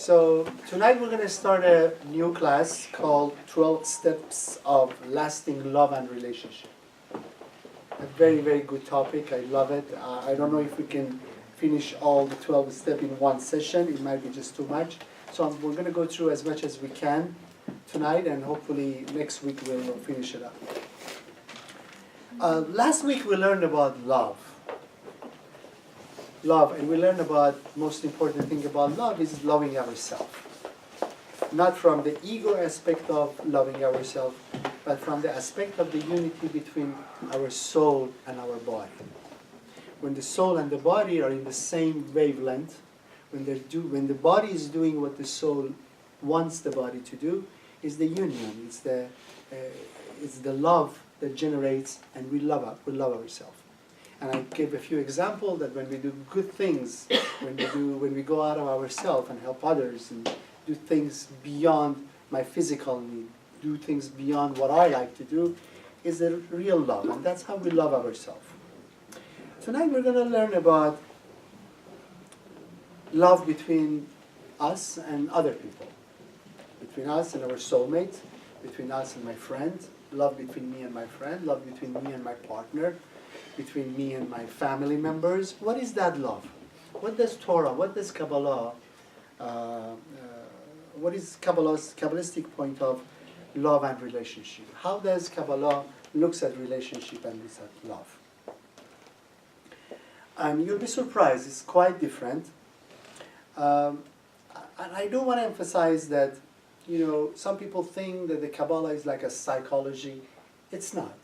So tonight we're going to start a new class called 12 Steps of Lasting Love and Relationship. A very, very good topic. I love it. I don't know if we can finish all the 12 steps in one session. It might be just too much. So we're going to go through as much as we can tonight, and hopefully next week we'll finish it up. Last week we learned about love. And we learned about most important thing about love is loving ourselves. Not from the ego aspect of loving ourselves, but from the aspect of the unity between our soul and our body. When the soul and the body are in the same wavelength, when the body is doing what the soul wants the body to do, is the union. It's the love that generates, and we love ourselves. And I gave a few examples that when we do good things, when we go out of ourselves and help others and do things beyond my physical need, do things beyond what I like to do, is a real love, and that's how we love ourselves. Tonight we're going to learn about love between us and other people, between us and our soulmate, between us and my friend, love between me and my friend, love between me and my partner, between me and my family members. What is that love? What does Torah, what does Kabbalah, what is Kabbalah's Kabbalistic point of love and relationship? How does Kabbalah looks at relationship and looks at love? And you'll be surprised, it's quite different. And I do want to emphasize that, some people think that the Kabbalah is like a psychology. It's not.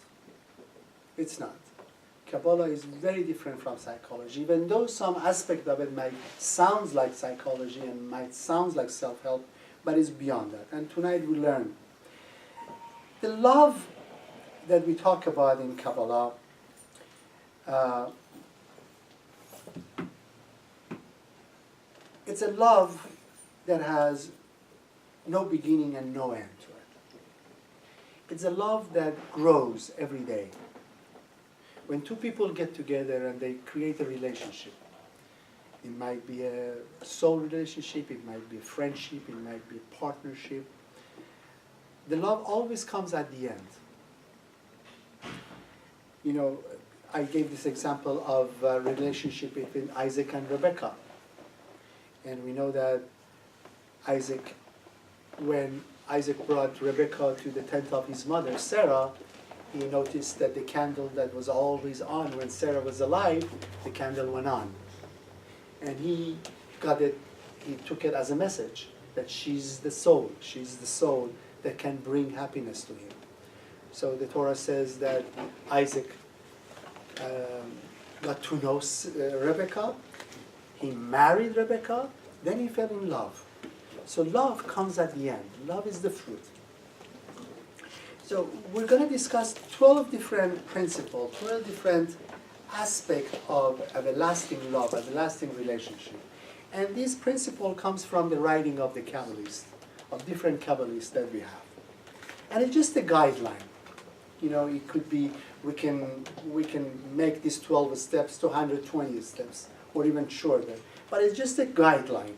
It's not. Kabbalah is very different from psychology, even though some aspect of it might sound like psychology and might sound like self-help, but it's beyond that. And tonight we learn. The love that we talk about in Kabbalah, it's a love that has no beginning and no end to it. It's a love that grows every day. When two people get together and they create a relationship, it might be a soul relationship, it might be a friendship, it might be a partnership. The love always comes at the end. I gave this example of a relationship between Isaac and Rebecca. And we know that when Isaac brought Rebecca to the tent of his mother, Sarah, he noticed that the candle that was always on when Sarah was alive, the candle went on. And he took it as a message that she's the soul that can bring happiness to him. So the Torah says that Isaac got to know Rebecca, he married Rebecca, then he fell in love. So love comes at the end. Love is the fruit. So we're going to discuss 12 different principles, 12 different aspects of a lasting love, of a lasting relationship. And this principle comes from the writing of the Kabbalists, of different Kabbalists that we have. And it's just a guideline. It could be, we can make these 12 steps to 120 steps, or even shorter. But it's just a guideline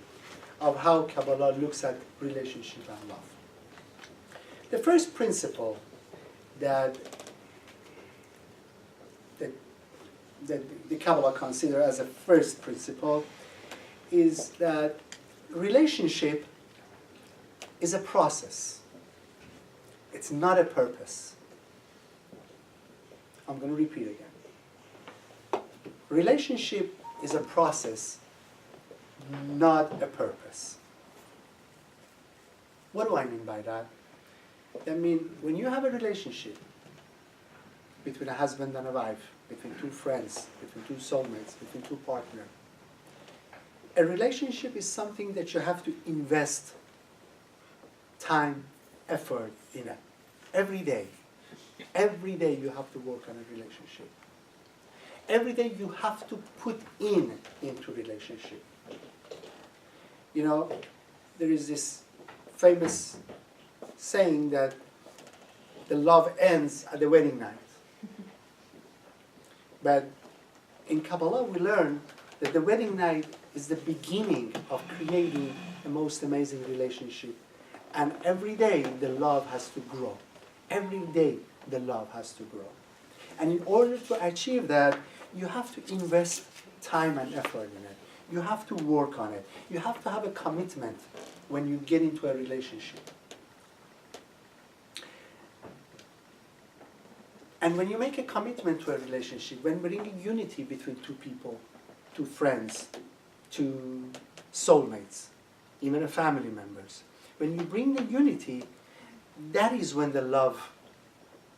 of how Kabbalah looks at relationship and love. The first principle that the Kabbalah considers as a first principle is that relationship is a process. It's not a purpose. I'm going to repeat again. Relationship is a process, not a purpose. What do I mean by that? I mean, when you have a relationship between a husband and a wife, between two friends, between two soulmates, between two partners, a relationship is something that you have to invest time, effort in it. Every day. Every day you have to work on a relationship. Every day you have to put into relationship. There is this famous saying that the love ends at the wedding night. But in Kabbalah we learn that the wedding night is the beginning of creating a most amazing relationship. And every day the love has to grow. Every day the love has to grow. And in order to achieve that, you have to invest time and effort in it. You have to work on it. You have to have a commitment when you get into a relationship. And when you make a commitment to a relationship, when bringing unity between two people, two friends, two soulmates, even family members, when you bring the unity, that is when the love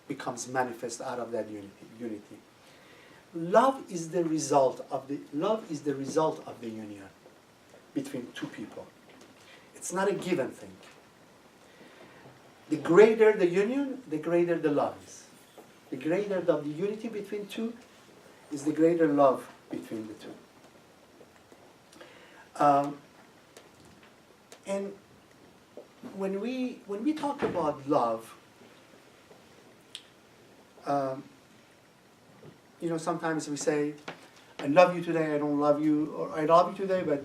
becomes manifest out of that unity. Love is the result of the union between two people. It's not a given thing. The greater the union, the greater the love is. The greater the unity between two is the greater love between the two. And when we talk about love, sometimes we say, I love you today, I don't love you, or I love you today, but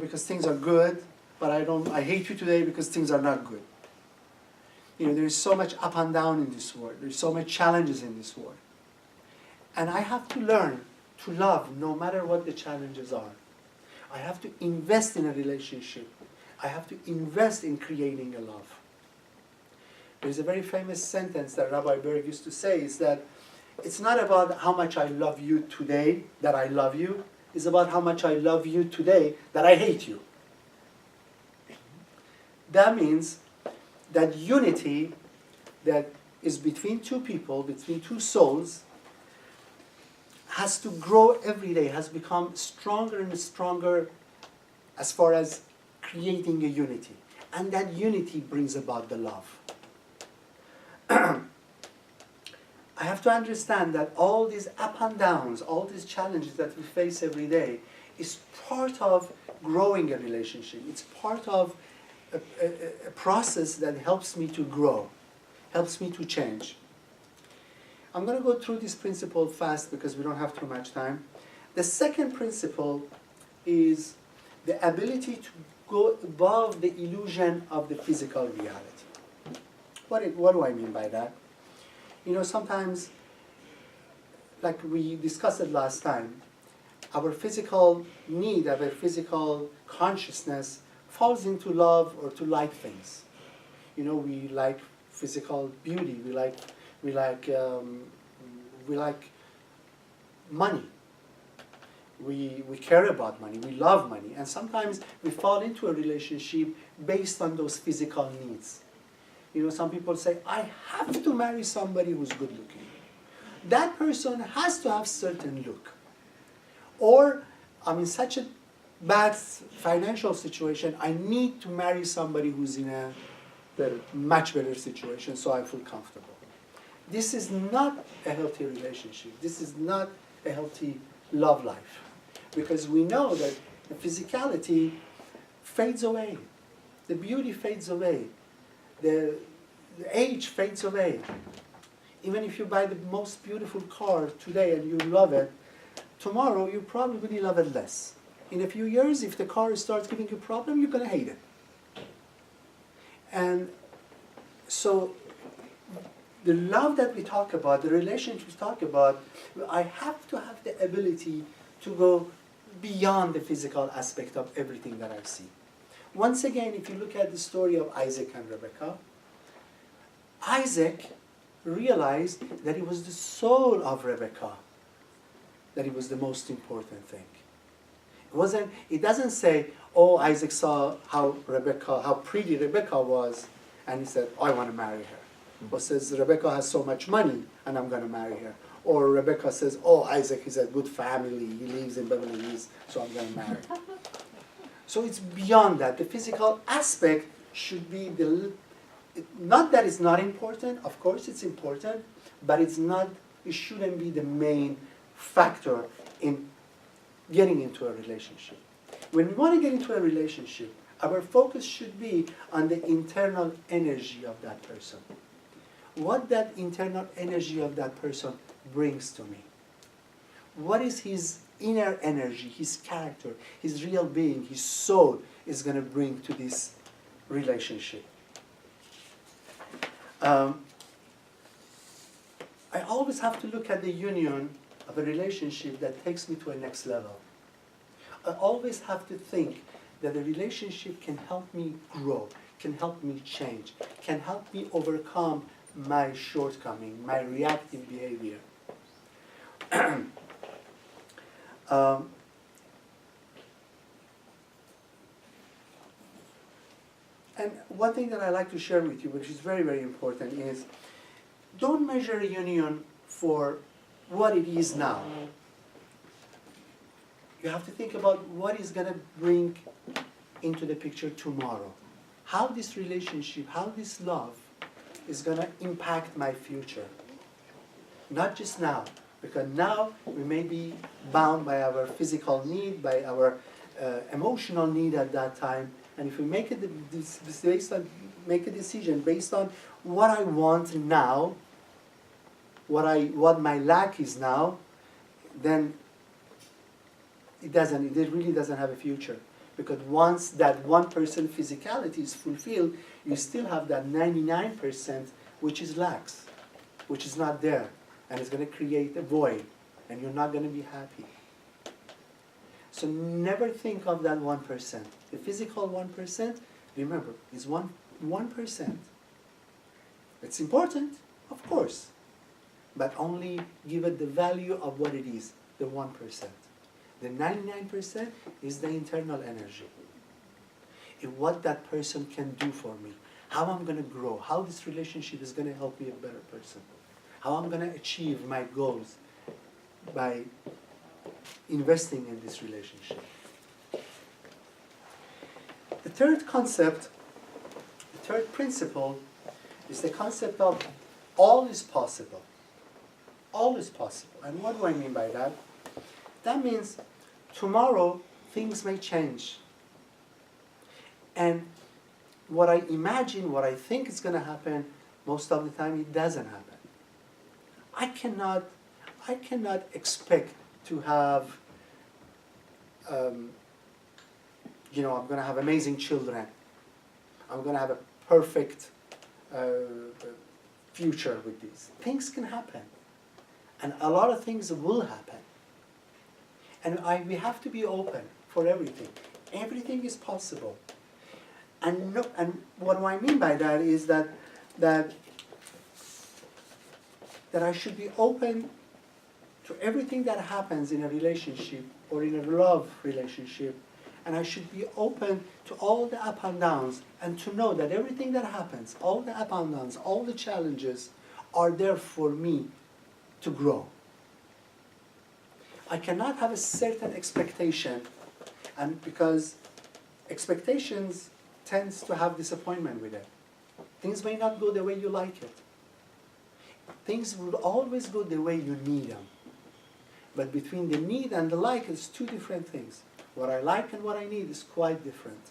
because things are good, but I hate you today because things are not good. There is so much up and down in this world. There's so many challenges in this world. And I have to learn to love no matter what the challenges are. I have to invest in a relationship. I have to invest in creating a love. There's a very famous sentence that Rabbi Berg used to say, is that it's not about how much I love you today that I love you. It's about how much I love you today that I hate you. That means that unity that is between two people, between two souls, has to grow every day, has become stronger and stronger as far as creating a unity. And that unity brings about the love. I have to understand that all these up and downs, all these challenges that we face every day is part of growing a relationship. It's part of a process that helps me to grow, helps me to change. I'm going to go through this principle fast because we don't have too much time. The second principle is the ability to go above the illusion of the physical reality. What do I mean by that? Sometimes, like we discussed it last time, our physical need, our physical consciousness falls into love or to like things. We like physical beauty. We like money. We care about money. We love money. And sometimes we fall into a relationship based on those physical needs. Some people say, I have to marry somebody who's good looking. That person has to have certain look. Or I'm in such a bad financial situation, I need to marry somebody who's in a much better situation so I feel comfortable. This is not a healthy relationship. This is not a healthy love life. Because we know that the physicality fades away. The beauty fades away. The age fades away. Even if you buy the most beautiful car today and you love it, tomorrow you probably love it less. In a few years, if the car starts giving you a problem, you're going to hate it. And so the love that we talk about, the relationship we talk about, I have to have the ability to go beyond the physical aspect of everything that I see. Once again, if you look at the story of Isaac and Rebekah, Isaac realized that it was the soul of Rebekah that it was the most important thing. It doesn't say, oh, Isaac saw how pretty Rebekah was, and he said, oh, I want to marry her. Or says, Rebekah has so much money, and I'm going to marry her. Or Rebekah says, oh, Isaac is a good family, he lives in Beverly Hills, so I'm going to marry her. So it's beyond that. The physical aspect should be not that it's not important, of course it's important, but it shouldn't be the main factor in getting into a relationship. When we want to get into a relationship, our focus should be on the internal energy of that person. What that internal energy of that person brings to me. What is his inner energy, his character, his real being, his soul, is going to bring to this relationship. I always have to look at the union of a relationship that takes me to a next level. I always have to think that a relationship can help me grow, can help me change, can help me overcome my shortcoming, my reactive behavior. And one thing that I like to share with you, which is very, very important, is don't measure a union for what it is now. You have to think about what is going to bring into the picture tomorrow. How this relationship, how this love is going to impact my future. Not just now, because now we may be bound by our physical need, by our emotional need at that time. And if we make a decision based on what I want now, what my lack is now, then it really doesn't have a future. Because once that 1% physicality is fulfilled, you still have that 99% which is lacks, which is not there, and it's going to create a void, and you're not going to be happy. So never think of that 1%. The physical 1%, remember, is 1%. It's important, of course, but only give it the value of what it is, the 1%. The 99% is the internal energy. What that person can do for me, how I'm going to grow, how this relationship is going to help me a better person, how I'm going to achieve my goals by investing in this relationship. The third concept, the third principle, is the concept of all is possible. All is possible. And what do I mean by that? That means tomorrow things may change. And what I imagine, what I think is going to happen, most of the time it doesn't happen. I cannot expect to have, I'm going to have amazing children. I'm going to have a perfect future with these. Things can happen. And a lot of things will happen. And we have to be open for everything. Everything is possible. And what do I mean by that is that I should be open to everything that happens in a relationship or in a love relationship. And I should be open to all the up and downs, and to know that everything that happens, all the up and downs, all the challenges are there for me to grow. I cannot have a certain expectation, and because expectations tends to have disappointment with it. Things may not go the way you like it. Things will always go the way you need them. But between the need and the like, it's two different things. What I like and what I need is quite different.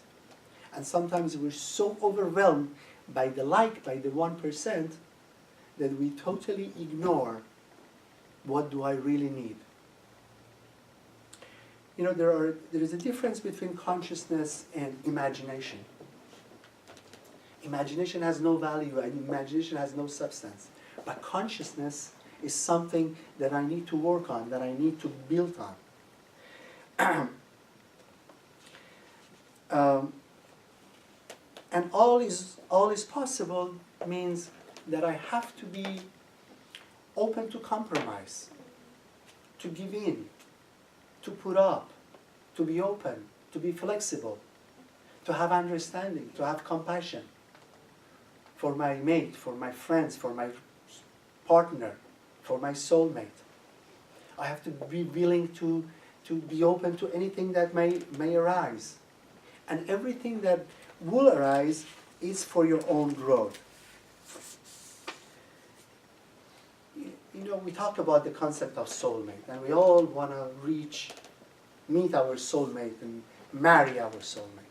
And sometimes we're so overwhelmed by the like, by the 1%, that we totally ignore what do I really need. There is a difference between consciousness and imagination. Imagination has no value and imagination has no substance. But consciousness is something that I need to work on, that I need to build on. And all is possible means that I have to be open to compromise, to give in, to put up, to be open, to be flexible, to have understanding, to have compassion for my mate, for my friends, for my partner, for my soulmate. I have to be willing to be open to anything that may arise. And everything that will arise is for your own growth. We talk about the concept of soulmate, and we all want to meet our soulmate and marry our soulmate.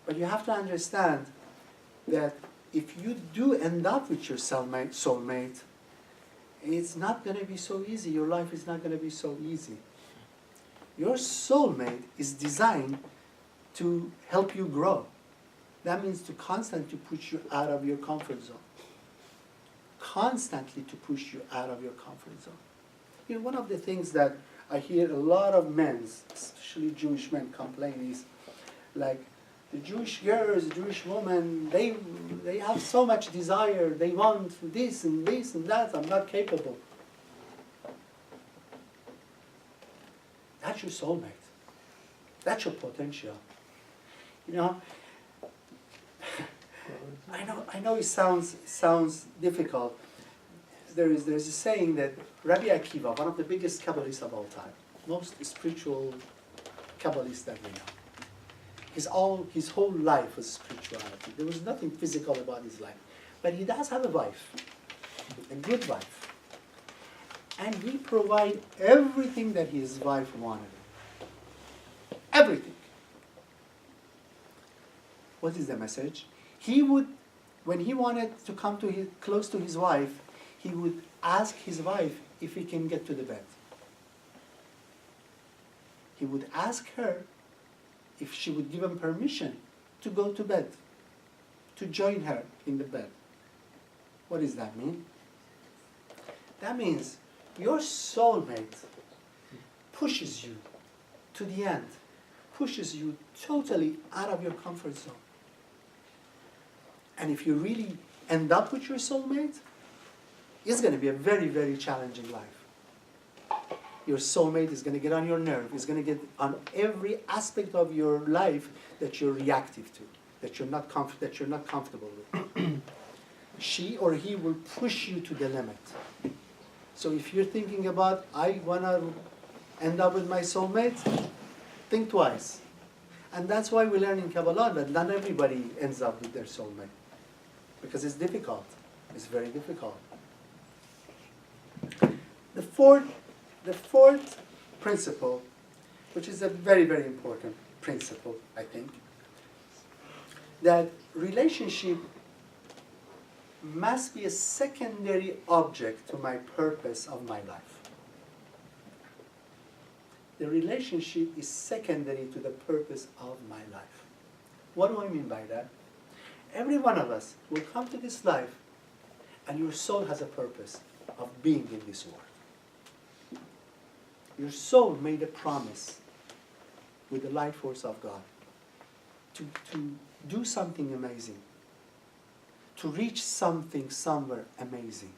But you have to understand that if you do end up with your soulmate, it's not going to be so easy. Your life is not going to be so easy. Your soulmate is designed to help you grow. That means to constantly push you out of your comfort zone. Constantly to push you out of your comfort zone. You know, one of the things that I hear a lot of men, especially Jewish men, complain is like, the Jewish girls, Jewish women, they have so much desire, they want this and that, I'm not capable. That's your soulmate. That's your potential. You know, I know it sounds difficult. There's a saying that Rabbi Akiva, one of the biggest Kabbalists of all time, most spiritual Kabbalist that we know, his whole life was spirituality. There was nothing physical about his life. But he does have a wife, a good wife. And he provided everything that his wife wanted. Everything. What is the message? He would, when he wanted to come to close to his wife, he would ask his wife if he can get to the bed. He would ask her if she would give him permission to go to bed, to join her in the bed. What does that mean? That means your soulmate pushes you to the end, pushes you totally out of your comfort zone. And if you really end up with your soulmate, it's going to be a very, very challenging life. Your soulmate is going to get on your nerve. It's going to get on every aspect of your life that you're reactive to, that you're not comfortable with. She or he will push you to the limit. So if you're thinking about, I want to end up with my soulmate, think twice. And that's why we learn in Kabbalah that not everybody ends up with their soulmate. Because it's difficult. It's very difficult. The fourth principle, which is a very, very important principle, I think, that relationship must be a secondary object to my purpose of my life. The relationship is secondary to the purpose of my life. What do I mean by that? Every one of us will come to this life and your soul has a purpose of being in this world. Your soul made a promise with the life force of God to do something amazing, to reach something somewhere amazing.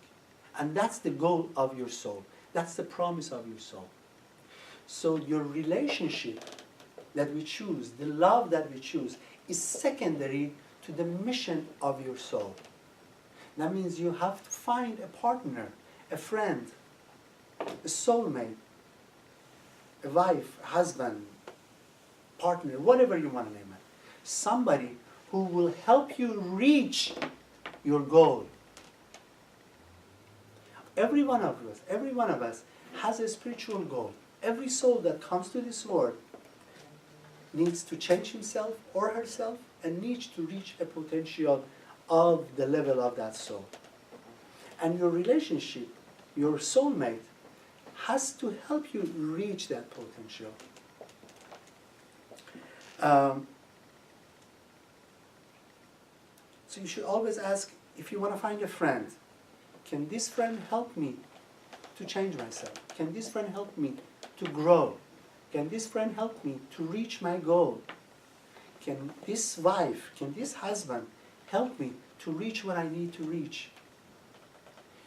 And that's the goal of your soul. That's the promise of your soul. So your relationship that we choose, the love that we choose, is secondary to the mission of your soul. That means you have to find a partner, a friend, a soulmate, a wife, husband, partner, whatever you want to name it. Somebody who will help you reach your goal. Every one of us has a spiritual goal. Every soul that comes to this world needs to change himself or herself and needs to reach a potential of the level of that soul. And your relationship, your soulmate, has to help you reach that potential. So you should always ask, if you want to find a friend, can this friend help me to change myself? Can this friend help me to grow? Can this friend help me to reach my goal? Can this wife, can this husband help me to reach what I need to reach?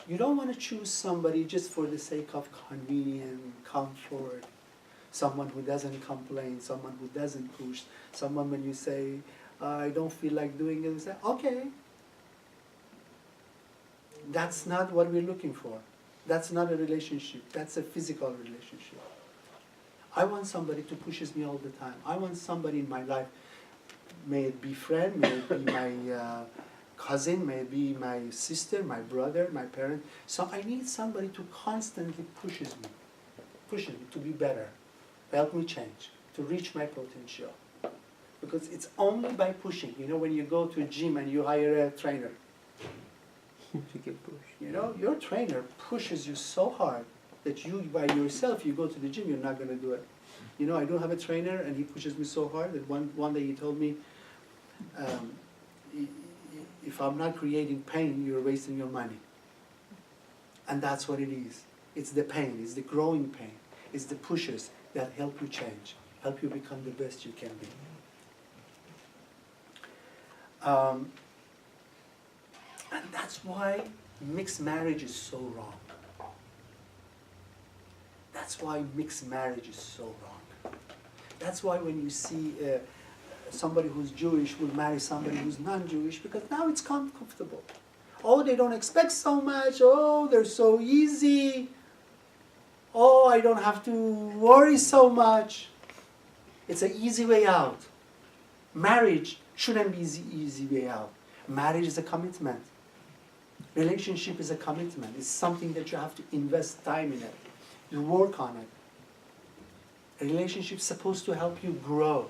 You don't want to choose somebody just for the sake of convenience, comfort, someone who doesn't complain, someone who doesn't push, someone when you say, I don't feel like doing it, you say, okay. That's not what we're looking for. That's not a relationship. That's a physical relationship. I want somebody to pushes me all the time. I want somebody in my life, may it be friend, may it be my cousin, may it be my sister, my brother, my parent. So I need somebody to constantly pushes me to be better, help me change, to reach my potential. Because it's only by pushing. You know, when you go to a gym and you hire a trainer, to get pushed. you know, your trainer pushes you so hard that you, by yourself, you go to the gym, you're not going to do it. You know, I do have a trainer, and he pushes me so hard that one day he told me, if I'm not creating pain, you're wasting your money. And that's what it is. It's the pain, it's the growing pain, it's the pushes that help you change, help you become the best you can be. And that's why mixed marriage is so wrong. That's why mixed marriage is so wrong. That's why when you see somebody who's Jewish will marry somebody who's non-Jewish, because now it's comfortable. Oh, they don't expect so much. Oh, they're so easy. Oh, I don't have to worry so much. It's an easy way out. Marriage shouldn't be the easy way out. Marriage is a commitment. Relationship is a commitment. It's something that you have to invest time in it. You work on it. A relationship is supposed to help you grow.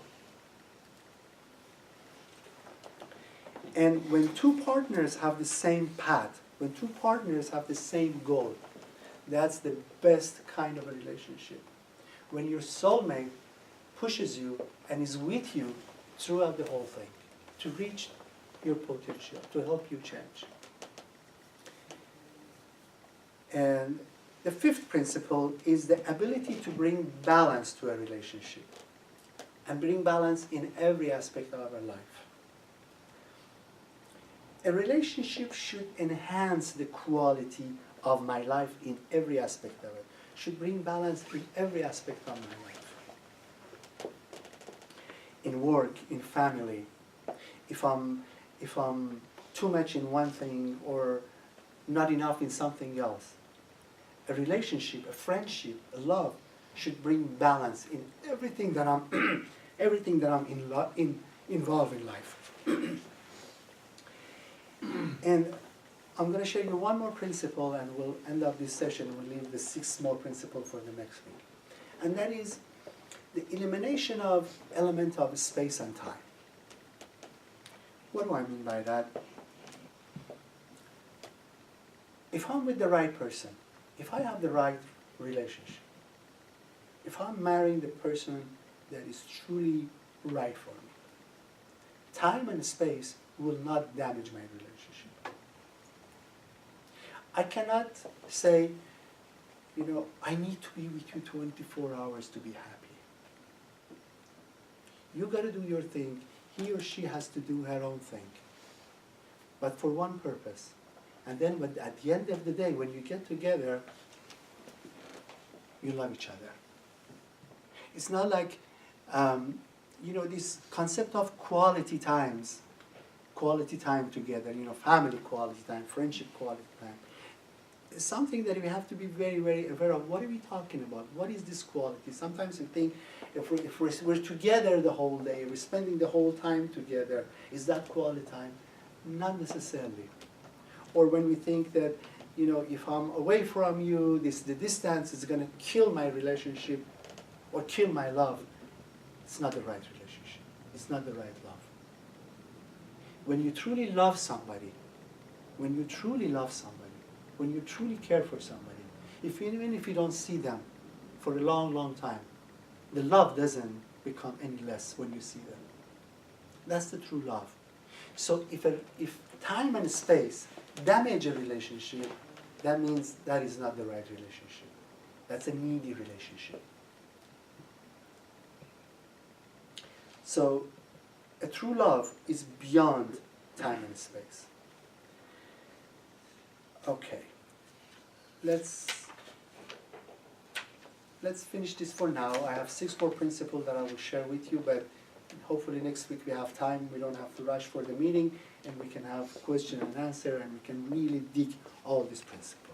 And when two partners have the same path, when two partners have the same goal, that's the best kind of a relationship. When your soulmate pushes you and is with you throughout the whole thing to reach your potential, to help you change. And the fifth principle is the ability to bring balance to a relationship and bring balance in every aspect of our life. A relationship should enhance the quality of my life in every aspect of it. Should bring balance in every aspect of my life. In work, in family. If I'm too much in one thing or not enough in something else. A relationship, a friendship, a love should bring balance in everything that I'm involved in life. And I'm going to share you one more principle, and we'll end up this session. We'll leave the sixth more principle for the next week. And that is the elimination of element of space and time. What do I mean by that? If I'm with the right person, if I have the right relationship, if I'm marrying the person that is truly right for me, time and space will not damage my relationship. I cannot say, you know, I need to be with you 24 hours to be happy. You got to do your thing. He or she has to do her own thing. But for one purpose. And then at the end of the day, when you get together, you love each other. It's not like, you know, this concept of quality time together, you know, family quality time, friendship quality time. It's something that we have to be very, very aware of. What are we talking about? What is this quality? Sometimes we think if we're together the whole day, we're spending the whole time together, is that quality time? Not necessarily. Or when we think that, you know, if I'm away from you, the distance is going to kill my relationship or kill my love. It's not the right relationship. It's not the right love. When you truly love somebody, when you truly care for somebody, even if you don't see them for a long, long time, the love doesn't become any less when you see them. That's the true love. So if time and space damage a relationship, that means that is not the right relationship. That's a needy relationship. So a true love is beyond time and space. Okay. Let's finish this for now. I have 6 more principles that I will share with you, but hopefully next week we have time. We don't have to rush for the meeting, and we can have question and answer, and we can really dig all these principles.